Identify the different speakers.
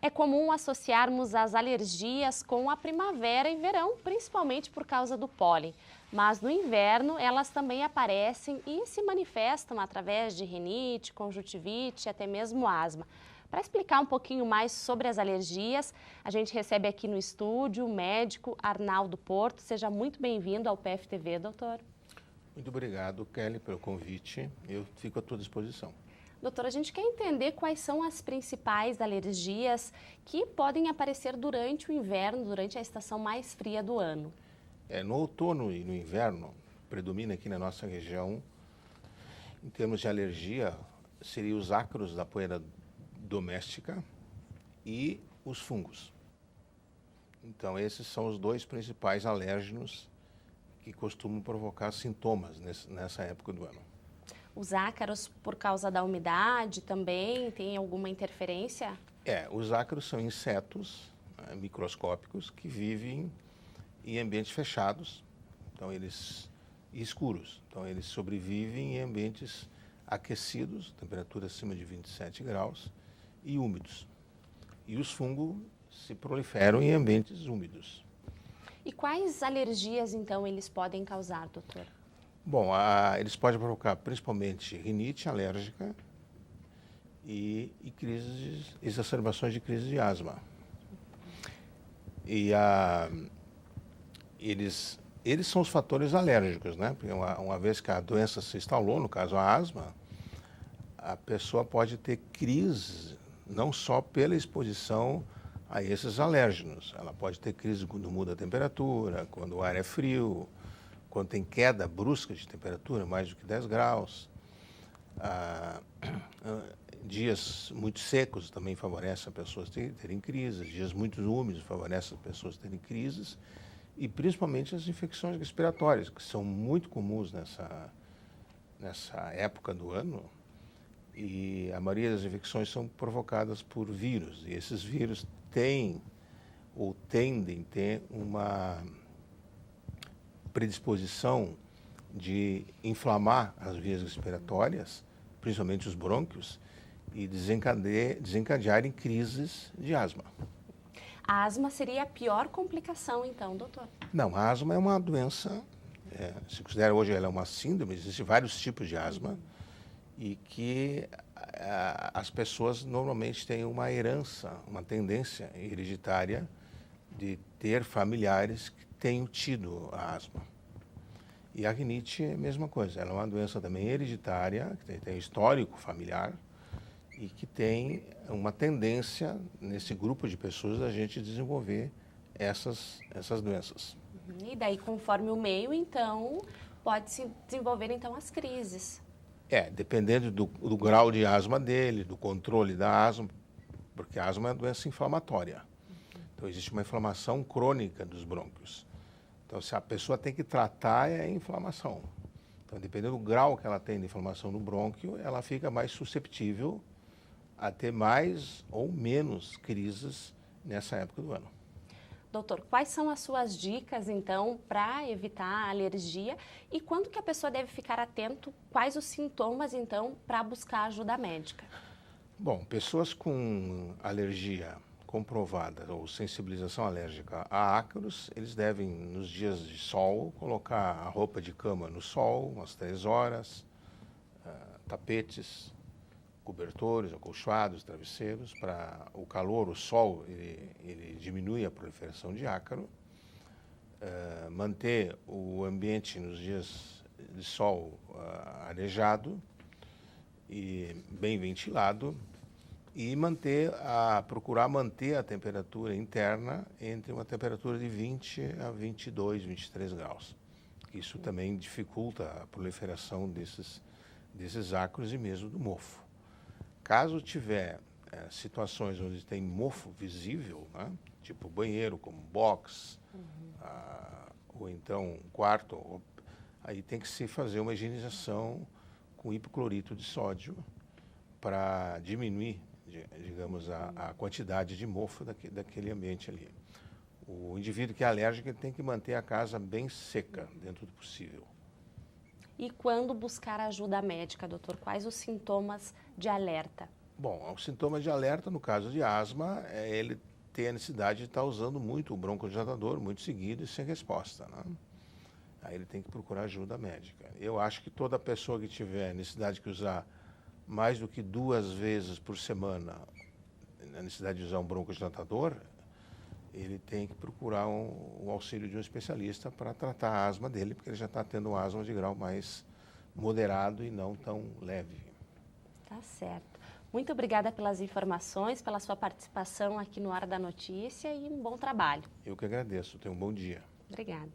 Speaker 1: É comum associarmos as alergias com a primavera e verão, principalmente por causa do pólen. Mas no inverno, elas também aparecem e se manifestam através de rinite, conjuntivite e até mesmo asma. Para explicar um pouquinho mais sobre as alergias, a gente recebe aqui no estúdio o médico Arnaldo Porto. Seja muito bem-vindo ao PFTV, doutor.
Speaker 2: Muito obrigado, Kelly, pelo convite. Eu fico à tua disposição.
Speaker 1: Doutor, a gente quer entender quais são as principais alergias que podem aparecer durante o inverno, durante a estação mais fria do ano.
Speaker 2: No outono e no inverno, predomina aqui na nossa região, em termos de alergia, seriam os ácaros da poeira doméstica e os fungos. Então, esses são os dois principais alérgenos que costumam provocar sintomas nessa época do ano.
Speaker 1: Os ácaros, por causa da umidade, também tem alguma interferência?
Speaker 2: Os ácaros são insetos microscópicos que vivem em ambientes fechados, então e escuros. Então, eles sobrevivem em ambientes aquecidos, temperatura acima de 27 graus, e úmidos. E os fungos se proliferam em ambientes úmidos.
Speaker 1: E quais alergias, então, eles podem causar, doutor?
Speaker 2: Bom, eles podem provocar principalmente rinite alérgica e exacerbações de crise de asma. E eles são os fatores alérgicos, né? Porque uma vez que a doença se instalou, no caso a asma, a pessoa pode ter crise não só pela exposição a esses alérgenos. Ela pode ter crise quando muda a temperatura, quando o ar é frio, quando tem queda brusca de temperatura, mais do que 10 graus. Dias muito secos também favorecem as pessoas terem crises, dias muito úmidos favorecem as pessoas terem crises, e principalmente as infecções respiratórias, que são muito comuns nessa época do ano, e a maioria das infecções são provocadas por vírus, e esses vírus têm ou tendem a ter uma predisposição de inflamar as vias respiratórias, principalmente os brônquios, e desencadearem crises de asma.
Speaker 1: A asma seria a pior complicação, então, doutor?
Speaker 2: Não, a asma é uma doença, se considera hoje ela é uma síndrome, existem vários tipos de asma, e que as pessoas normalmente têm uma herança, uma tendência hereditária de ter familiares que tenham tido a asma. E a rinite é a mesma coisa, ela é uma doença também hereditária, que tem histórico familiar e que tem uma tendência nesse grupo de pessoas a gente desenvolver essas doenças.
Speaker 1: E daí, conforme o meio, então, pode se desenvolver então as crises.
Speaker 2: Dependendo do grau de asma dele, do controle da asma, porque a asma é uma doença inflamatória. Então, existe uma inflamação crônica dos brônquios. Então, se a pessoa tem que tratar, é a inflamação. Então, dependendo do grau que ela tem de inflamação no brônquio, ela fica mais susceptível a ter mais ou menos crises nessa época do ano.
Speaker 1: Doutor, quais são as suas dicas, então, para evitar a alergia e quando que a pessoa deve ficar atento, quais os sintomas, então, para buscar ajuda médica?
Speaker 2: Bom, pessoas com alergia comprovada ou sensibilização alérgica a ácaros, eles devem, nos dias de sol, colocar a roupa de cama no sol, umas 3 horas, tapetes, cobertores, acolchoados, travesseiros, para o calor, o sol, ele diminui a proliferação de ácaro, manter o ambiente nos dias de sol arejado e bem ventilado, e procurar manter a temperatura interna entre uma temperatura de 20 a 22, 23 graus. Isso também dificulta a proliferação desses ácaros e mesmo do mofo. Caso tiver situações onde tem mofo visível, né, tipo banheiro, como box, ou então quarto, aí tem que se fazer uma higienização com hipoclorito de sódio para diminuir, digamos, a quantidade de mofo daquele ambiente ali. O indivíduo que é alérgico tem que manter a casa bem seca, dentro do possível.
Speaker 1: E quando buscar ajuda médica, doutor? Quais os sintomas de alerta?
Speaker 2: Bom, o sintoma de alerta, no caso de asma, é ele ter a necessidade de estar usando muito o broncodilatador, muito seguido e sem resposta, né? Aí ele tem que procurar ajuda médica. Eu acho que toda pessoa que tiver necessidade de usar mais do que 2 vezes por semana, a necessidade de usar um broncodilatador, ele tem que procurar o auxílio de um especialista para tratar a asma dele, porque ele já está tendo asma de grau mais moderado e não tão leve.
Speaker 1: Tá certo. Muito obrigada pelas informações, pela sua participação aqui no Hora da Notícia e um bom trabalho.
Speaker 2: Eu que agradeço. Tenha um bom dia.
Speaker 1: Obrigada.